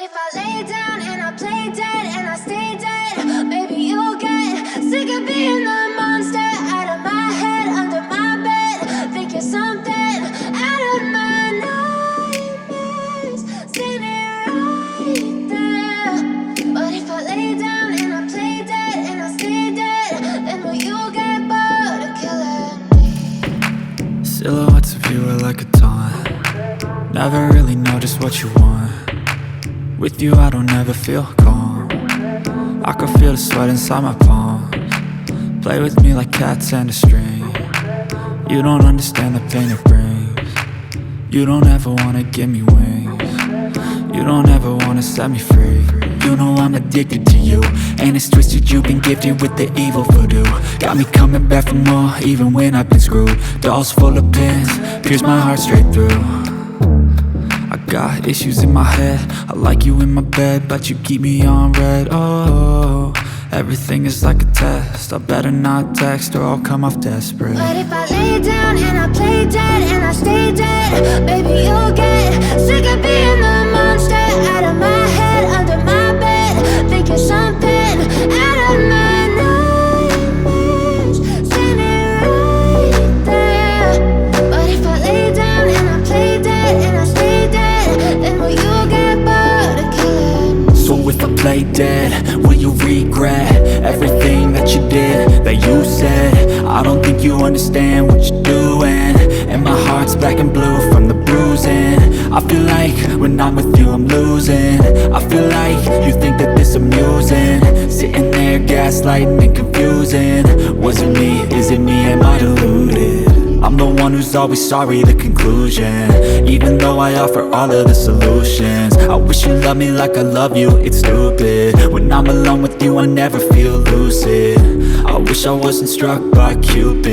if I lay down and I play dead and I stay dead? Maybe you'll get sick of being the monster out of my head, under my bed. Think you're something out of my nightmares, standing right there. But if I lay down and I play dead and I stay dead, then will you get bored of killing me? Silhouettes of you are like a taunt. Never really know just what you want. With you I don't ever feel calm. I can feel the sweat inside my palms. Play with me like cats and a string. You don't understand the pain it brings. You don't ever wanna give me wings. You don't ever wanna set me free. You know I'm addicted to you, and it's twisted, you've been gifted with the evil voodoo. Got me coming back for more, even when I've been screwed. Dolls full of pins, pierce my heart straight through. I got issues in my head, I like you in my bed, but you keep me on red. Oh, everything is like a test, I better not text or I'll come off desperate. But if I lay down and I play dead and I stay dead, baby you'll get sick of being the monster out of my head, under my bed. Think you're something out of my nightmares, standing right there. But if I lay down and I play dead and I stay dead, then will you get bored of killing me? So if I play dead, will you regret everything that you did, that you said? I don't think you understand what you're doing, and my heart's black and blue from the bruising. I feel like when I'm with you I'm losing. I feel like you think that this amusing, sitting there gaslighting and confusing. Was it me? Is it me? Am I deluded? I'm the one who's always sorry, the conclusion, even though I offer all of the solutions. I wish you loved me like I love you, it's stupid. When I'm alone with you I never feel lucid. I wish I wasn't struck by Cupid.